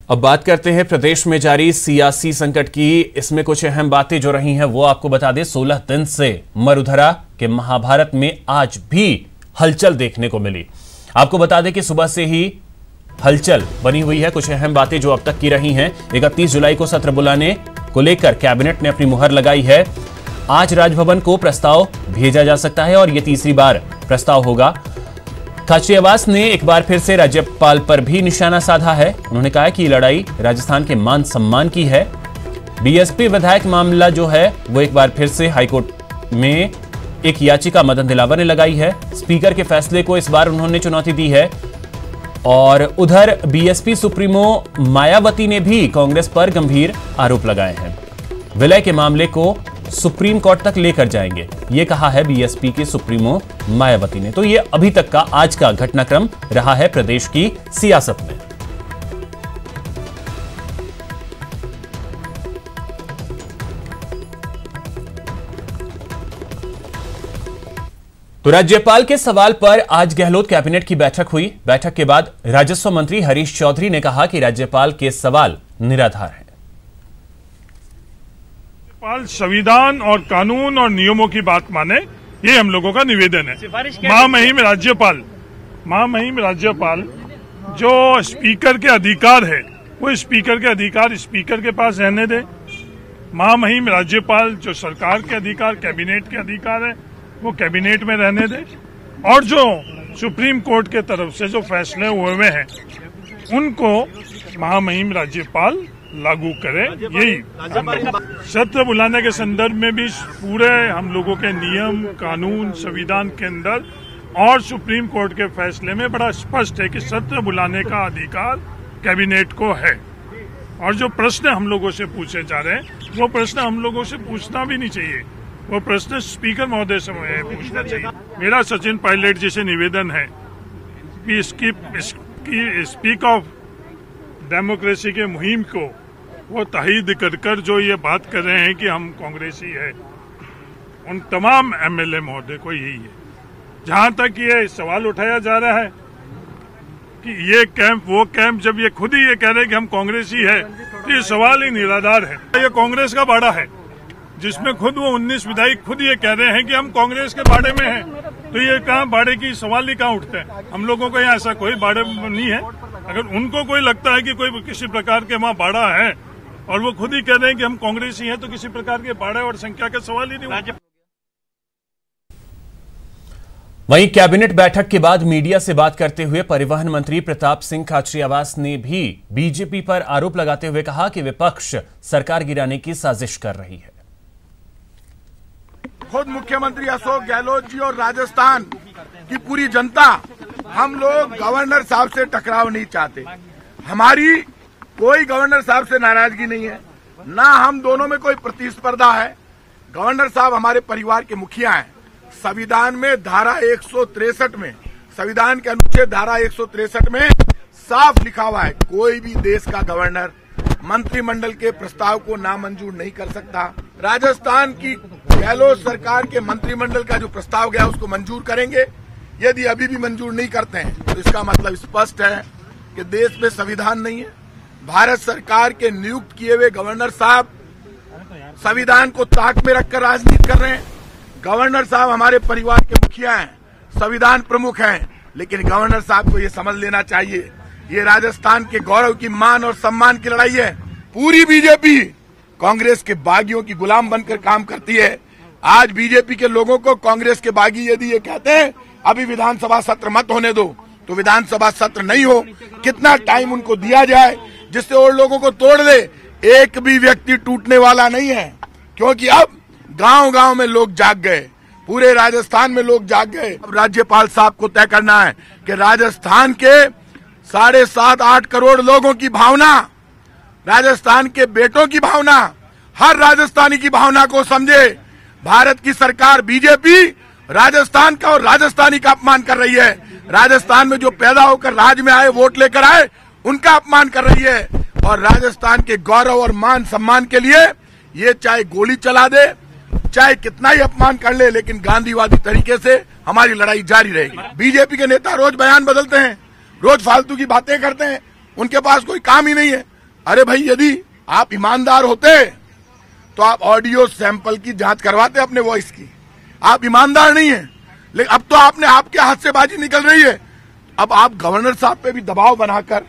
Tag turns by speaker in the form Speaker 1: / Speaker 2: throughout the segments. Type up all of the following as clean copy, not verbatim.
Speaker 1: अब बात करते हैं प्रदेश में जारी सियासी संकट की। इसमें कुछ अहम बातें जो रही हैं वो आपको बता दें। 16 दिन से मरुधरा के महाभारत में आज भी हलचल देखने को मिली। आपको बता दें कि सुबह से ही हलचल बनी हुई है। कुछ अहम बातें जो अब तक की रही हैं। 31 जुलाई को सत्र बुलाने को लेकर कैबिनेट ने अपनी मुहर लगाई है। आज राजभवन को प्रस्ताव भेजा जा सकता है और यह तीसरी बार प्रस्ताव होगा। खाचरियावास ने एक बार फिर से राज्यपाल पर भी निशाना साधा है। उन्होंने कहा कि लड़ाई राजस्थान के मान सम्मान की है। बीएसपी विधायक मामला जो है वो एक बार फिर से हाईकोर्ट में एक याचिका मदन दिलावर ने लगाई है। स्पीकर के फैसले को इस बार उन्होंने चुनौती दी है। और उधर बीएसपी सुप्रीमो मायावती ने भी कांग्रेस पर गंभीर आरोप लगाए हैं। विलय के मामले को सुप्रीम कोर्ट तक लेकर जाएंगे, यह कहा है बीएसपी के सुप्रीमो मायावती ने। तो यह अभी तक का आज का घटनाक्रम रहा है प्रदेश की सियासत में। तो राज्यपाल के सवाल पर आज गहलोत कैबिनेट की बैठक हुई। बैठक के बाद राजस्व मंत्री हरीश चौधरी ने कहा कि राज्यपाल के सवाल निराधार हैं।
Speaker 2: राज्यपाल संविधान और कानून और नियमों की बात माने, ये हम लोगों का निवेदन है। महामहिम राज्यपाल जो स्पीकर के अधिकार है वो स्पीकर के अधिकार स्पीकर के पास रहने दे। महामहिम राज्यपाल जो सरकार के अधिकार कैबिनेट के अधिकार है वो कैबिनेट में रहने दे। और जो सुप्रीम कोर्ट के तरफ से जो फैसले हुए हैं उनको महामहिम राज्यपाल लागू करे। यही सत्र बुलाने के संदर्भ में भी पूरे हम लोगों के नियम कानून संविधान के अंदर और सुप्रीम कोर्ट के फैसले में बड़ा स्पष्ट है कि सत्र बुलाने का अधिकार कैबिनेट को है। और जो प्रश्न हम लोगों से पूछे जा रहे हैं वो प्रश्न हम लोगों से पूछना भी नहीं चाहिए, वो प्रश्न स्पीकर महोदय से पूछना चाहिए। मेरा सचिन पायलट जी से निवेदन है कि इसकी स्पीक ऑफ डेमोक्रेसी के मुहिम को वो ताहीद कर जो ये बात कर रहे हैं कि हम कांग्रेसी है, उन तमाम एमएलए महोदय को यही है। जहां तक ये सवाल उठाया जा रहा है कि ये कैंप वो कैंप, जब ये खुद ही ये कह रहे हैं कि हम कांग्रेसी है तो ये सवाल ही निराधार है। ये कांग्रेस का बाड़ा है जिसमें खुद वो 19 विधायक खुद ये कह रहे हैं कि हम कांग्रेस के बाड़े में हैं। तो ये कहाँ बाड़े की सवाल ही कहाँ उठते हैं। हम लोगों को यहाँ ऐसा कोई बाड़े नहीं है। अगर उनको कोई लगता है कि कोई किसी प्रकार के वहाँ बाड़ा है और वो खुद ही कह रहे हैं कि हम कांग्रेसी हैं तो किसी प्रकार के बाड़े और संख्या का सवाल ही नहीं।
Speaker 1: वहीं कैबिनेट बैठक के बाद मीडिया से बात करते हुए परिवहन मंत्री प्रताप सिंह खाचरियावास ने भी बीजेपी पर आरोप लगाते हुए कहा कि विपक्ष सरकार गिराने की साजिश कर रही है।
Speaker 3: खुद मुख्यमंत्री अशोक गहलोत जी और राजस्थान की पूरी जनता, हम लोग गवर्नर साहब से टकराव नहीं चाहते। हमारी कोई गवर्नर साहब से नाराजगी नहीं है, ना हम दोनों में कोई प्रतिस्पर्धा है। गवर्नर साहब हमारे परिवार के मुखिया हैं। संविधान में धारा 163 में, संविधान के अनुच्छेद धारा 163 में साफ लिखा हुआ है कोई भी देश का गवर्नर मंत्रिमंडल के प्रस्ताव को नामंजूर नहीं कर सकता। राजस्थान की गहलोत सरकार के मंत्रिमंडल का जो प्रस्ताव गया उसको मंजूर करेंगे। यदि अभी भी मंजूर नहीं करते हैं तो इसका मतलब स्पष्ट है कि देश में संविधान नहीं है। भारत सरकार के नियुक्त किए हुए गवर्नर साहब संविधान को ताक में रखकर राजनीति कर रहे हैं। गवर्नर साहब हमारे परिवार के मुखिया हैं, संविधान प्रमुख हैं, लेकिन गवर्नर साहब को ये समझ लेना चाहिए ये राजस्थान के गौरव की मान और सम्मान की लड़ाई है। पूरी बीजेपी कांग्रेस के बागियों की गुलाम बनकर काम करती है। आज बीजेपी के लोगों को कांग्रेस के बागी यदि ये कहते हैं अभी विधानसभा सत्र मत होने दो तो विधानसभा सत्र नहीं हो, कितना टाइम उनको दिया जाए जिससे और लोगों को तोड़ दे। एक भी व्यक्ति टूटने वाला नहीं है, क्योंकि अब गांव-गांव में लोग जाग गए, पूरे राजस्थान में लोग जाग गए। अब राज्यपाल साहब को तय करना है कि राजस्थान के 7.5-8 करोड़ लोगों की भावना, राजस्थान के बेटों की भावना, हर राजस्थानी की भावना को समझे। भारत की सरकार बीजेपी राजस्थान का और राजस्थानी का अपमान कर रही है। राजस्थान में जो पैदा होकर राज्य में आए, वोट लेकर आए, उनका अपमान कर रही है। और राजस्थान के गौरव और मान सम्मान के लिए ये चाहे गोली चला दे, चाहे कितना ही अपमान कर ले, लेकिन गांधीवादी तरीके से हमारी लड़ाई जारी रहेगी। बीजेपी के नेता रोज बयान बदलते हैं, रोज फालतू की बातें करते हैं, उनके पास कोई काम ही नहीं है। अरे भाई, यदि आप ईमानदार होते तो आप ऑडियो सैंपल की जांच करवाते अपने वॉइस की। आप ईमानदार नहीं है, लेकिन अब तो आपने आपके हाथ से बाजी निकल रही है। अब आप गवर्नर साहब पे भी दबाव बनाकर,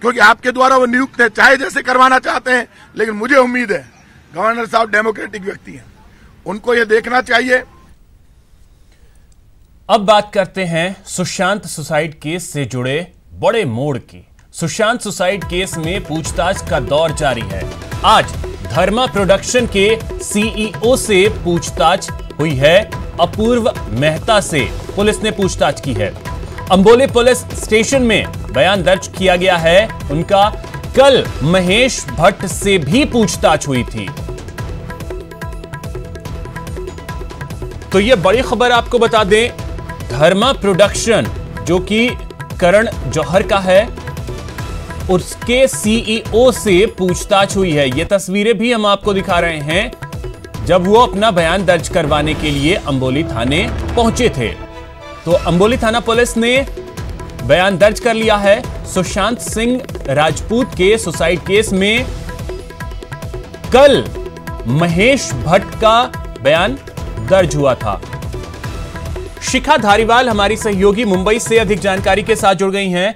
Speaker 3: क्योंकि आपके द्वारा वो नियुक्त है, चाहे जैसे करवाना चाहते हैं, लेकिन मुझे उम्मीद है गवर्नर साहब डेमोक्रेटिक व्यक्ति हैं, उनको ये देखना चाहिए।
Speaker 1: अब बात करते हैं सुशांत सुसाइड केस से जुड़े बड़े मोड़ की। सुशांत सुसाइड केस में पूछताछ का दौर जारी है। आज धर्मा प्रोडक्शन के सीईओ से पूछताछ हुई है। अपूर्व मेहता से पुलिस ने पूछताछ की है। अंबोली पुलिस स्टेशन में बयान दर्ज किया गया है उनका। कल महेश भट्ट से भी पूछताछ हुई थी। तो यह बड़ी खबर आपको बता दें, धर्मा प्रोडक्शन जो कि करण जौहर का है, उसके सीईओ से पूछताछ हुई है। ये तस्वीरें भी हम आपको दिखा रहे हैं जब वो अपना बयान दर्ज करवाने के लिए अंबोली थाने पहुंचे थे। तो अंबोली थाना पुलिस ने बयान दर्ज कर लिया है। सुशांत सिंह राजपूत के सुसाइड केस में कल महेश भट्ट का बयान दर्ज हुआ था। शिखा धारीवाल हमारी सहयोगी मुंबई से अधिक जानकारी के साथ जुड़ गई हैं।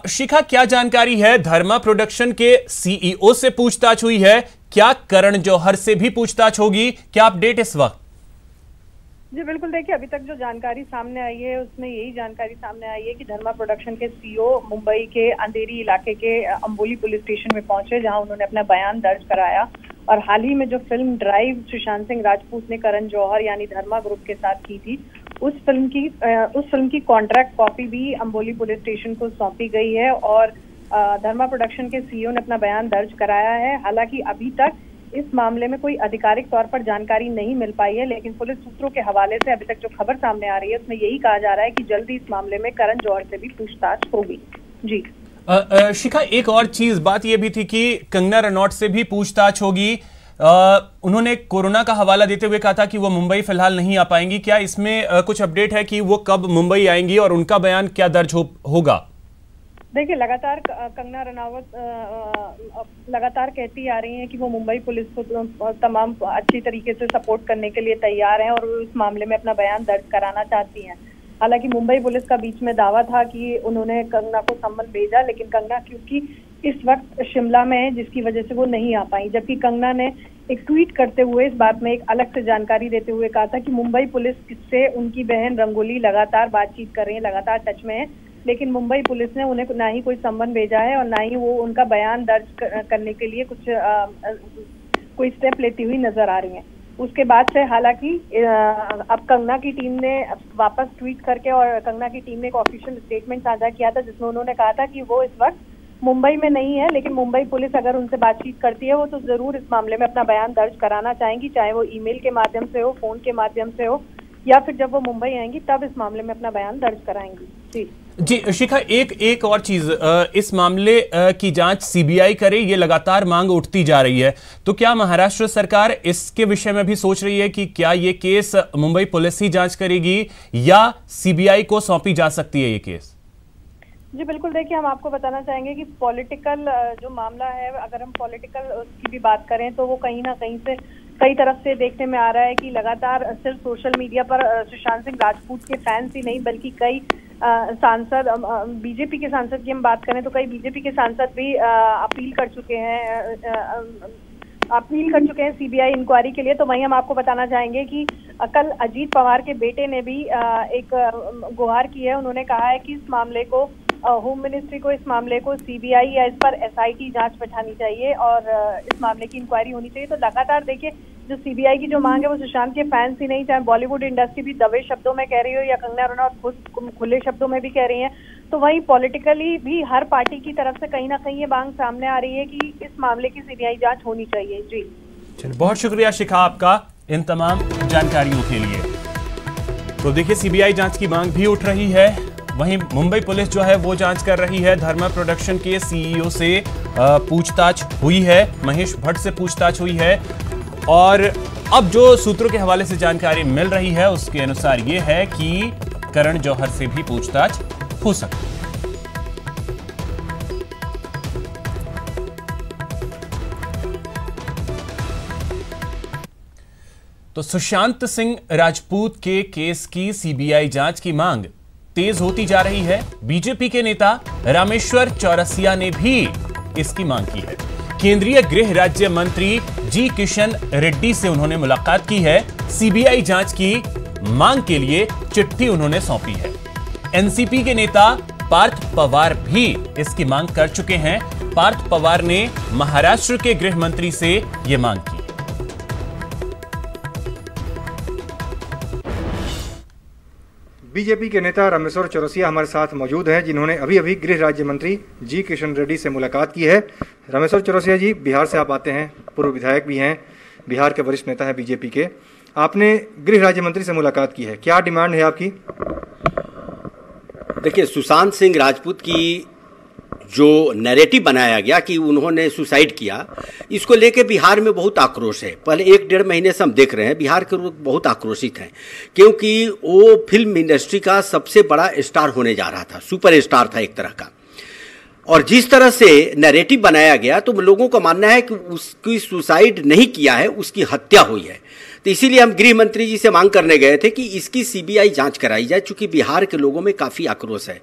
Speaker 1: शिखा, क्या जानकारी है? धर्मा प्रोडक्शन के सीईओ से पूछताछ हुई है, क्या करण जौहर से भी पूछताछ होगी? क्या अपडेट इस वक्त?
Speaker 4: जी बिल्कुल, देखिए अभी तक जो जानकारी सामने आई है उसमें यही जानकारी सामने आई है कि धर्मा प्रोडक्शन के सीईओ मुंबई के अंधेरी इलाके के अंबोली पुलिस स्टेशन में पहुंचे, जहां उन्होंने अपना बयान दर्ज कराया। और हाल ही में जो फिल्म ड्राइव सुशांत सिंह राजपूत ने करण जौहर यानी धर्मा ग्रुप के साथ की थी, उस फिल्म की कॉन्ट्रैक्ट कॉपी भी अंबोली पुलिस स्टेशन को सौंपी गई है और धर्मा प्रोडक्शन के सीईओ ने अपना बयान दर्ज कराया है। हालांकि अभी तक इस मामले में कोई आधिकारिक तौर पर जानकारी नहीं मिल पाई है, लेकिन पुलिस सूत्रों के हवाले से अभी तक जो खबर सामने आ रही है उसमें यही कहा जा रहा है कि जल्दी इस मामले में करण जौहर से भी पूछताछ होगी। जी
Speaker 1: शिखा, एक और चीज बात यह भी थी कि कंगना रनौत से भी पूछताछ होगी। उन्होंने कोरोना का हवाला देते हुए कहा था कि वो मुंबई फिलहाल नहीं आ पाएंगी। क्या इसमें कुछ अपडेट है कि वो कब मुंबई आएंगी और उनका बयान क्या दर्ज होगा?
Speaker 4: देखिए, लगातार कंगना रनावत लगातार कहती आ रही हैं कि वो मुंबई पुलिस को तमाम अच्छी तरीके से सपोर्ट करने के लिए तैयार हैं और वो इस मामले में अपना बयान दर्ज कराना चाहती हैं। हालांकि मुंबई पुलिस का बीच में दावा था कि उन्होंने कंगना को सम्मन भेजा, लेकिन कंगना क्योंकि इस वक्त शिमला में है जिसकी वजह से वो नहीं आ पाई। जबकि कंगना ने एक ट्वीट करते हुए इस बात में एक अलग से जानकारी देते हुए कहा था कि मुंबई पुलिस से उनकी बहन रंगोली लगातार बातचीत कर रही है, लगातार टच में है, लेकिन मुंबई पुलिस ने उन्हें ना ही कोई सम्मन भेजा है और ना ही वो उनका बयान दर्ज करने के लिए कोई स्टेप लेती हुई नजर आ रही है। उसके बाद से हालांकि अब कंगना की टीम ने वापस ट्वीट करके और कंगना की टीम ने एक ऑफिशियल स्टेटमेंट साझा किया था जिसमें उन्होंने कहा था कि वो इस वक्त मुंबई में नहीं है, लेकिन मुंबई पुलिस अगर उनसे बातचीत करती है वो तो जरूर इस मामले में अपना बयान दर्ज कराना चाहेंगी, चाहे वो ईमेल के माध्यम से हो, फोन के माध्यम से हो, या फिर जब वो मुंबई आएंगी तब इस मामले में अपना बयान दर्ज कराएंगी।
Speaker 1: जी शिखा, एक और चीज, इस मामले की जांच सीबीआई करे, ये लगातार मांग उठती जा रही है। तो क्या महाराष्ट्र सरकार इसके विषय में भी सोच रही है कि क्या ये केस मुंबई पुलिस ही जांच करेगी या सीबीआई को सौंपी जा सकती है ये केस?
Speaker 4: जी बिल्कुल, देखिए हम आपको बताना चाहेंगे कि पॉलिटिकल जो मामला है, अगर हम पॉलिटिकल की भी बात करें तो वो कहीं ना कहीं से कई तरफ से देखने में आ रहा है कि लगातार सिर्फ सोशल मीडिया पर सुशांत सिंह राजपूत के फैंस ही नहीं बल्कि कई सांसद, बीजेपी के सांसद की हम बात करें तो कई बीजेपी के सांसद भी अपील कर चुके हैं सीबीआई इंक्वायरी के लिए। तो वहीं हम आपको बताना चाहेंगे कि कल अजीत पवार के बेटे ने भी एक गुहार की है। उन्होंने कहा है कि इस मामले को होम मिनिस्ट्री को इस मामले को सीबीआई या इस पर एसआईटी जांच बैठानी चाहिए और इस मामले की इंक्वायरी होनी चाहिए। तो लगातार देखिए जो सीबीआई की जो मांग है वो सुशांत के फैंस ही नहीं, चाहे बॉलीवुड इंडस्ट्री भी दबे शब्दों में कह रही हो या कंगना रनौत खुद खुले शब्दों में भी कह रही हैं, तो वहीं पॉलिटिकली भी हर पार्टी की तरफ से कहीं ना कहीं ये मांग सामने आ रही है कि इस मामले की सीबीआई जांच होनी चाहिए। जी
Speaker 1: चलिए, बहुत शुक्रिया शिखा आपका इन तमाम जानकारियों के लिए। तो देखिए, सीबीआई जांच की मांग भी उठ रही है, वहीं मुंबई पुलिस जो है वो जांच कर रही है। धर्मा प्रोडक्शन के सीईओ से पूछताछ हुई है, महेश भट्ट से पूछताछ हुई है और अब जो सूत्रों के हवाले से जानकारी मिल रही है उसके अनुसार ये है कि करण जौहर से भी पूछताछ हो सकती है। तो सुशांत सिंह राजपूत के केस की सीबीआई जांच की मांग तेज होती जा रही है। बीजेपी के नेता रामेश्वर चौरसिया ने भी इसकी मांग की है। केंद्रीय गृह राज्य मंत्री जी किशन रेड्डी से उन्होंने मुलाकात की है। सीबीआई जांच की मांग के लिए चिट्ठी उन्होंने सौंपी है। एनसीपी के नेता पार्थ पवार भी इसकी मांग कर चुके हैं। पार्थ पवार ने महाराष्ट्र के गृह मंत्री से यह मांग की।
Speaker 5: बीजेपी के नेता रामेश्वर चौरसिया हमारे साथ मौजूद हैं, जिन्होंने अभी अभी गृह राज्य मंत्री जी किशन रेड्डी से मुलाकात की है। रामेश्वर चौरसिया जी, बिहार से आप आते हैं, पूर्व विधायक भी हैं, बिहार के वरिष्ठ नेता हैं बीजेपी के। आपने गृह राज्य मंत्री से मुलाकात की है, क्या डिमांड है आपकी?
Speaker 6: देखिए, सुशांत सिंह राजपूत की जो नैरेटिव बनाया गया कि उन्होंने सुसाइड किया, इसको लेके बिहार में बहुत आक्रोश है। पहले 1-1.5 महीने से हम देख रहे हैं बिहार के लोग बहुत आक्रोशित हैं, क्योंकि वो फिल्म इंडस्ट्री का सबसे बड़ा स्टार होने जा रहा था, सुपर स्टार था एक तरह का। और जिस तरह से नैरेटिव बनाया गया, तो लोगों का मानना है कि उसकी सुसाइड नहीं किया है, उसकी हत्या हुई है। तो इसीलिए हम गृह मंत्री जी से मांग करने गए थे कि इसकी सीबीआई जांच कराई जाए, चूंकि बिहार के लोगों में काफी आक्रोश है।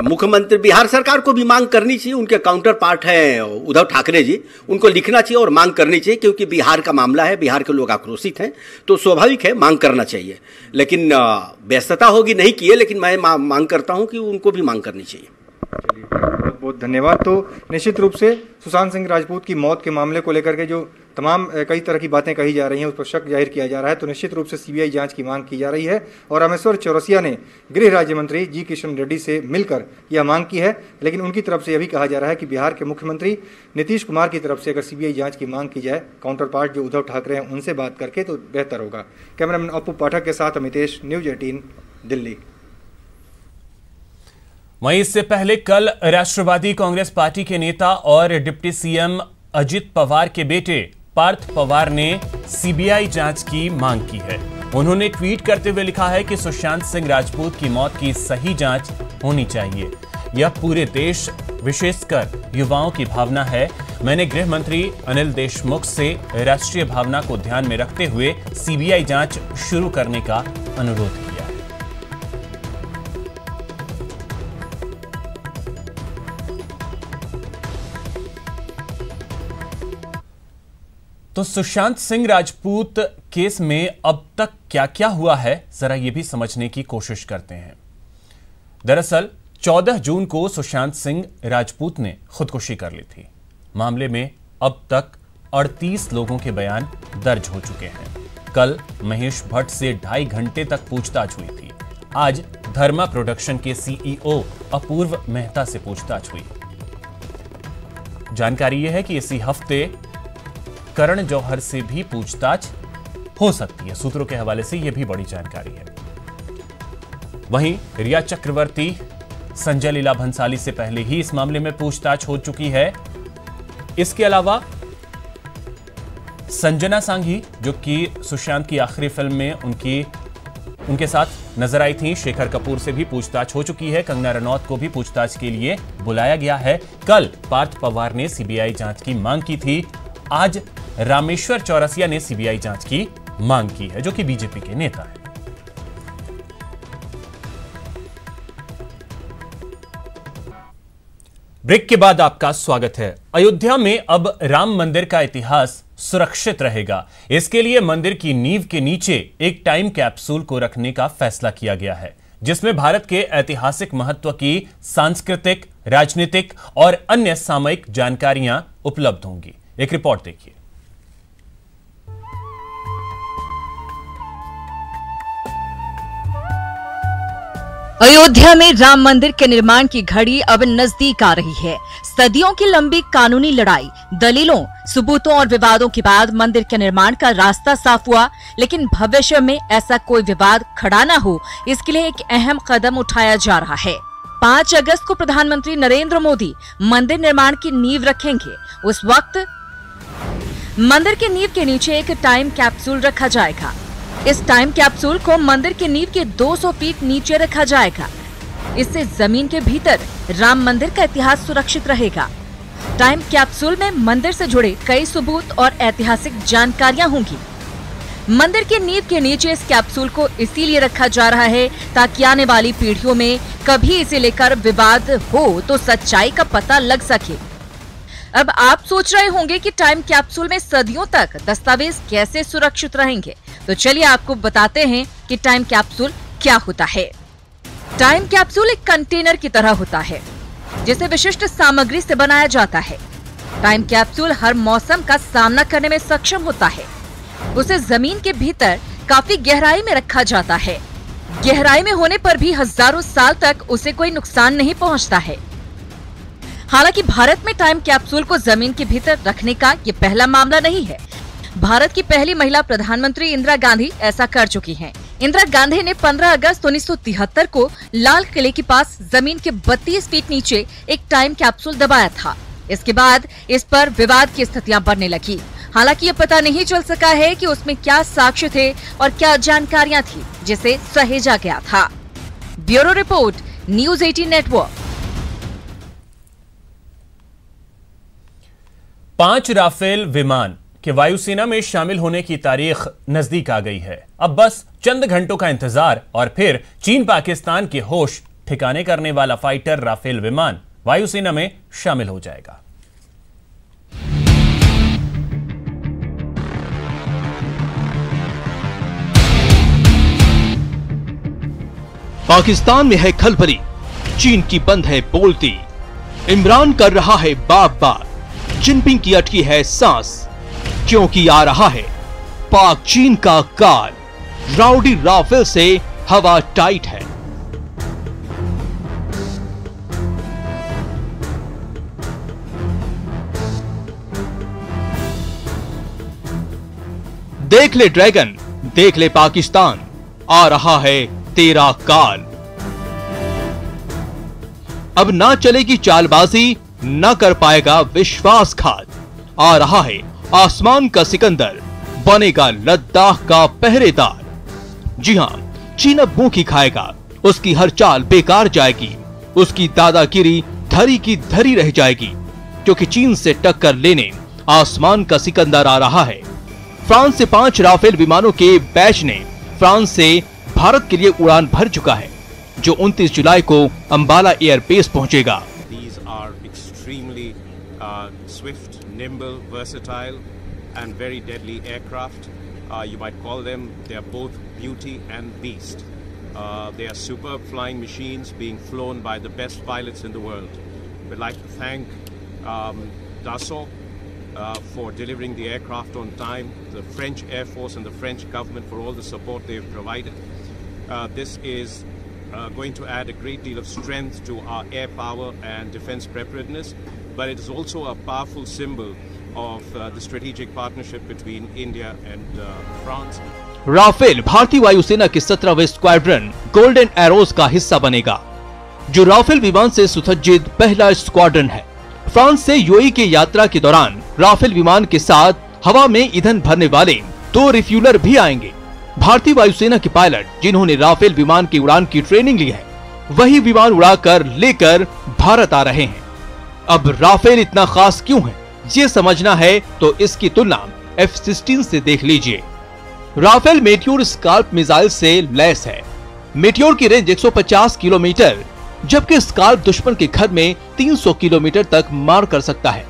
Speaker 6: मुख्यमंत्री बिहार सरकार को भी मांग करनी चाहिए, उनके काउंटर पार्ट हैं उद्धव ठाकरे जी, उनको लिखना चाहिए और मांग करनी चाहिए, क्योंकि बिहार का मामला है, बिहार के लोग आक्रोशित हैं, तो स्वाभाविक है मांग करना चाहिए। लेकिन व्यस्तता होगी नहीं किए, लेकिन मैं मांग करता हूं कि उनको भी मांग करनी चाहिए।
Speaker 5: चलिए, बहुत बहुत धन्यवाद। तो निश्चित रूप से सुशांत सिंह राजपूत की मौत के मामले को लेकर के जो तमाम कई तरह की बातें कही जा रही हैं, उस पर शक जाहिर किया जा रहा है, तो निश्चित रूप से सीबीआई जांच की मांग की जा रही है। और रामेश्वर चौरसिया ने गृह राज्य मंत्री जी किशन रेड्डी से मिलकर यह मांग की है। लेकिन उनकी तरफ से यह भी कहा जा रहा है कि बिहार के मुख्यमंत्री नीतीश कुमार की तरफ से अगर सीबीआई जांच की मांग की जाए, काउंटर पार्ट जो उद्धव ठाकरे हैं उनसे बात करके, तो बेहतर होगा। कैमरामैन अपू पाठक के साथ अमितेश, न्यूज 18 दिल्ली।
Speaker 1: वहीं इससे पहले कल राष्ट्रवादी कांग्रेस पार्टी के नेता और डिप्टी सीएम अजित पवार के बेटे पार्थ पवार ने सीबीआई जांच की मांग की है। उन्होंने ट्वीट करते हुए लिखा है कि सुशांत सिंह राजपूत की मौत की सही जांच होनी चाहिए। यह पूरे देश, विशेषकर युवाओं की भावना है। मैंने गृह मंत्री अनिल देशमुख से राष्ट्रीय भावना को ध्यान में रखते हुए सीबीआई जांच शुरू करने का अनुरोध किया। तो सुशांत सिंह राजपूत केस में अब तक क्या क्या हुआ है, जरा यह भी समझने की कोशिश करते हैं। दरअसल 14 जून को सुशांत सिंह राजपूत ने खुदकुशी कर ली थी। मामले में अब तक 38 लोगों के बयान दर्ज हो चुके हैं। कल महेश भट्ट से 2.5 घंटे तक पूछताछ हुई थी। आज धर्मा प्रोडक्शन के सीईओ अपूर्व मेहता से पूछताछ हुई। जानकारी यह है कि इसी हफ्ते करण जौहर से भी पूछताछ हो सकती है। सूत्रों के हवाले से यह भी बड़ी जानकारी है। वहीं रिया चक्रवर्ती, संजय लीला भंसाली से पहले ही इस मामले में पूछताछ हो चुकी है। इसके अलावा संजना सांघी, जो कि सुशांत की आखिरी फिल्म में उनके साथ नजर आई थी, शेखर कपूर से भी पूछताछ हो चुकी है। कंगना रनौत को भी पूछताछ के लिए बुलाया गया है। कल पार्थ पवार ने सीबीआई जांच की मांग की थी। आज रामेश्वर चौरसिया ने सीबीआई जांच की मांग की है, जो कि बीजेपी के नेता है। ब्रेक के बाद आपका स्वागत है। अयोध्या में अब राम मंदिर का इतिहास सुरक्षित रहेगा। इसके लिए मंदिर की नींव के नीचे एक टाइम कैप्सूल को रखने का फैसला किया गया है, जिसमें भारत के ऐतिहासिक महत्व की सांस्कृतिक, राजनीतिक और अन्य सामयिक जानकारियां उपलब्ध होंगी। एक रिपोर्ट देखिए।
Speaker 7: अयोध्या में राम मंदिर के निर्माण की घड़ी अब नजदीक आ रही है। सदियों की लंबी कानूनी लड़ाई, दलीलों, सबूतों और विवादों के बाद मंदिर के निर्माण का रास्ता साफ हुआ। लेकिन भविष्य में ऐसा कोई विवाद खड़ा न हो, इसके लिए एक अहम कदम उठाया जा रहा है। 5 अगस्त को प्रधानमंत्री नरेंद्र मोदी मंदिर निर्माण की नींव रखेंगे। उस वक्त मंदिर की नींव के नीचे एक टाइम कैप्सूल रखा जाएगा। इस टाइम कैप्सूल को मंदिर की नींव के 200 फीट नीचे रखा जाएगा। इससे जमीन के भीतर राम मंदिर का इतिहास सुरक्षित रहेगा। टाइम कैप्सूल में मंदिर से जुड़े कई सबूत और ऐतिहासिक जानकारियां होंगी। मंदिर की नींव के नीचे इस कैप्सूल को इसीलिए रखा जा रहा है ताकि आने वाली पीढ़ियों में कभी इसे लेकर विवाद हो तो सच्चाई का पता लग सके। अब आप सोच रहे होंगे कि टाइम कैप्सूल में सदियों तक दस्तावेज कैसे सुरक्षित रहेंगे, तो चलिए आपको बताते हैं कि टाइम कैप्सूल क्या होता है। टाइम कैप्सूल एक कंटेनर की तरह होता है जिसे विशिष्ट सामग्री से बनाया जाता है। टाइम कैप्सूल हर मौसम का सामना करने में सक्षम होता है। उसे जमीन के भीतर काफी गहराई में रखा जाता है। गहराई में होने पर भी हजारों साल तक उसे कोई नुकसान नहीं पहुंचता है। हालांकि भारत में टाइम कैप्सूल को जमीन के भीतर रखने का ये पहला मामला नहीं है। भारत की पहली महिला प्रधानमंत्री इंदिरा गांधी ऐसा कर चुकी हैं। इंदिरा गांधी ने 15 अगस्त 1973 को लाल किले के पास जमीन के 32 फीट नीचे एक टाइम कैप्सूल दबाया था। इसके बाद इस पर विवाद की स्थितियां बढ़ने लगी। हालांकि ये पता नहीं चल सका है कि उसमें क्या साक्ष्य थे और क्या जानकारियां थी जिसे सहेजा गया था। Bureau report, news 18 network.
Speaker 1: 5 Rafale विमान के वायुसेना में शामिल होने की तारीख नजदीक आ गई है। अब बस चंद घंटों का इंतजार और फिर चीन पाकिस्तान के होश ठिकाने करने वाला फाइटर राफेल विमान वायुसेना में शामिल हो जाएगा।
Speaker 8: पाकिस्तान में है खलबली, चीन की बंद है बोलती। इमरान कर रहा है बाग बाग, जिनपिंग की अटकी है सांस, क्योंकि आ रहा है पाक चीन का काल। राउडी राफेल से हवा टाइट है। देख ले ड्रैगन, देख ले पाकिस्तान, आ रहा है तेरा काल। अब ना चलेगी चालबाजी, न कर पाएगा विश्वासघात। आ रहा है आसमान का सिकंदर, बनेगा लद्दाख का पहरेदार। जी हां, चीन अब मुंह की खाएगा, उसकी हर चाल बेकार जाएगी। उसकी दादागिरी धरी की धरी रह जाएगी, क्योंकि चीन से टक्कर लेने आसमान का सिकंदर आ रहा है। फ्रांस से 5 राफेल विमानों के बैच ने फ्रांस से भारत के लिए उड़ान भर चुका है, जो 29 जुलाई को अंबाला एयरबेस पहुंचेगा।
Speaker 9: These are extremely swift, nimble, versatile, and very deadly aircraft. You might call them. They are both beauty and beast. They are superb flying machines being flown by the best pilots in the world. We'd like to thank Dassault for delivering the aircraft on time, the French Air Force and the French government for all the support they've provided. This is going to add a great deal of strength to our air power and defense preparedness, but it is also a powerful symbol of the strategic partnership between India and France.
Speaker 8: Rafale भारतीय वायुसेना के 17वें squadron golden arrows का हिस्सा बनेगा, जो Rafale विमान से सुसज्जित पहला स्क्वाड्रन है। फ्रांस से यूएई के यात्रा के दौरान राफेल विमान के साथ हवा में ईंधन भरने वाले 2 रिफ्यूलर भी आएंगे। भारतीय वायुसेना के पायलट जिन्होंने राफेल विमान की उड़ान की ट्रेनिंग ली है, वही विमान उड़ाकर लेकर भारत आ रहे हैं। अब राफेल इतना खास क्यों है, ये समझना है तो इसकी तुलना F-16 से देख लीजिए। राफेल मेटियोर स्काल्प मिसाइल से लैस है। मेटियोर की रेंज 150 किलोमीटर, जबकि स्काल्प दुश्मन के घर में 300 किलोमीटर तक मार कर सकता है।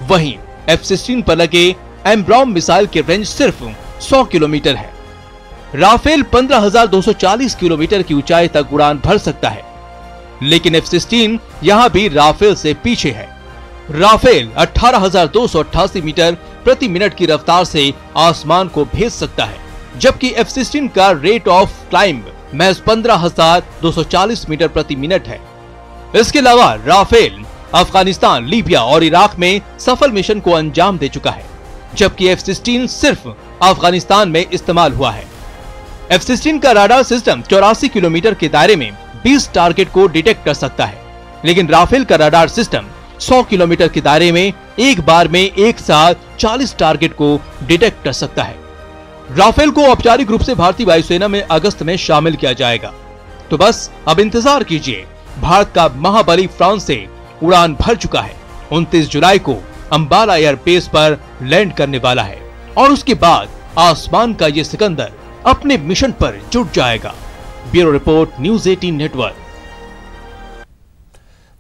Speaker 8: वहीं F-16 पर लगे एम्ब्रॉम मिसाइल की रेंज सिर्फ 100 किलोमीटर है। राफेल 15,240 किलोमीटर की ऊंचाई तक उड़ान भर सकता है, लेकिन F-16 यहां भी राफेल से पीछे है। राफेल 18,288 मीटर प्रति मिनट की रफ्तार से आसमान को भेज सकता है, जबकि F-16 का रेट ऑफ क्लाइंब महज 15,240 मीटर प्रति मिनट है। इसके अलावा राफेल अफगानिस्तान, लीबिया और इराक में सफल मिशन को अंजाम दे चुका है, जबकि F-16 सिर्फ अफगानिस्तान में इस्तेमाल हुआ है। F-16 का राडार सिस्टम 84 किलोमीटर के दायरे में 20 टारगेट को डिटेक्ट कर सकता है, लेकिन राफेल का राडार सिस्टम 100 किलोमीटर के दायरे में एक बार में एक साथ 40 टारगेट को डिटेक्ट कर सकता है। राफेल को औपचारिक रूप से भारतीय वायुसेना में अगस्त में शामिल किया जाएगा। तो बस अब इंतजार कीजिए। भारत का महाबली फ्रांस से उड़ान भर चुका है, 29 जुलाई को अंबाला एयरबेस पर लैंड करने वाला है और उसके बाद आसमान का ये सिकंदर अपने मिशन पर जुट जाएगा। Bureau report, news 18 network.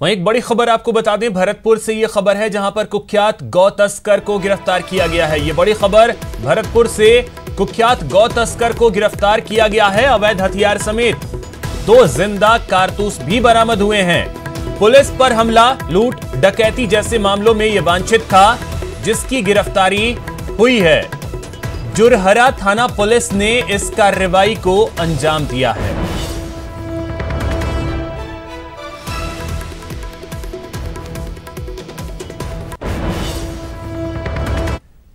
Speaker 1: वहीं एक बड़ी खबर आपको बता दें, भरतपुर से यह खबर है जहां पर कुख्यात गौ तस्कर को गिरफ्तार किया गया है। यह बड़ी खबर, भरतपुर से कुख्यात गौ तस्कर को गिरफ्तार किया गया है। अवैध हथियार समेत 2 जिंदा कारतूस भी बरामद हुए हैं। पुलिस पर हमला, लूट, डकैती जैसे मामलों में यह वांछित था, जिसकी गिरफ्तारी हुई है। जुरहरा थाना पुलिस ने इस कार्रवाई को अंजाम दिया है।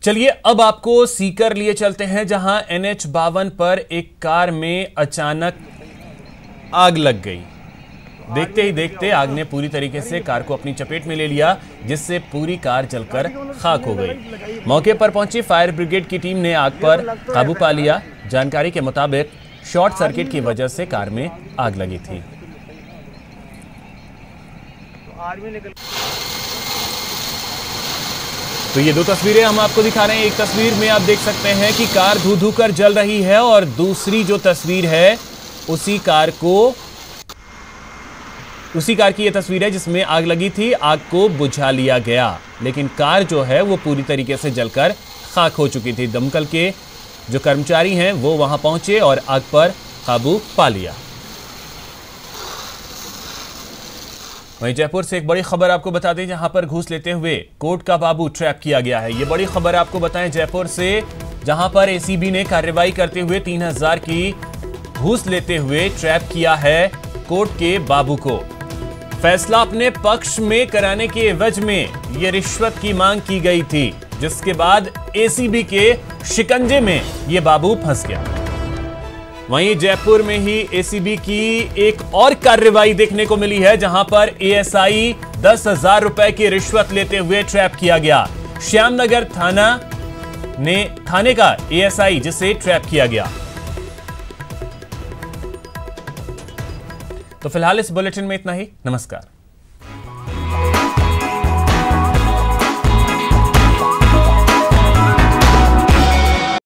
Speaker 1: चलिए अब आपको सीकर लिए चलते हैं, जहां NH 52 पर एक कार में अचानक आग लग गई। देखते ही देखते आग ने पूरी तरीके से कार को अपनी चपेट में ले लिया, जिससे पूरी कार जलकर खाक हो गई। मौके पर पहुंची फायर ब्रिगेड की टीम ने आग पर काबू पा लिया। जानकारी के मुताबिक शॉर्ट सर्किट की वजह से कार में आग लगी थी। तो ये 2 तस्वीरें हम आपको दिखा रहे हैं। एक तस्वीर में आप देख सकते हैं कि कार धू धू कर जल रही है, और दूसरी जो तस्वीर है उसी कार की ये तस्वीर है जिसमें आग लगी थी। आग को बुझा लिया गया, लेकिन कार जो है वो पूरी तरीके से जलकर खाक हो चुकी थी। दमकल के जो कर्मचारी हैं वो वहां पहुंचे और आग पर काबू पा लिया। वहीं जयपुर से एक बड़ी खबर आपको बता दें, जहां पर घूस लेते हुए कोर्ट का बाबू ट्रैप किया गया है। ये बड़ी खबर आपको बताएं जयपुर से, जहां पर ACB ने कार्रवाई करते हुए 3000 की घूस लेते हुए ट्रैप किया है कोर्ट के बाबू को। फैसला अपने पक्ष में कराने के एवज में ये रिश्वत की मांग की गई थी, जिसके बाद ACB के शिकंजे में ये बाबू फंस गया। वहीं जयपुर में ही ACB की एक और कार्रवाई देखने को मिली है, जहां पर ASI 10,000 रुपए की रिश्वत लेते हुए ट्रैप किया गया। श्यामनगर थाने का ASI जिसे ट्रैप किया गया। तो फिलहाल इस बुलेटिन में इतना ही। नमस्कार।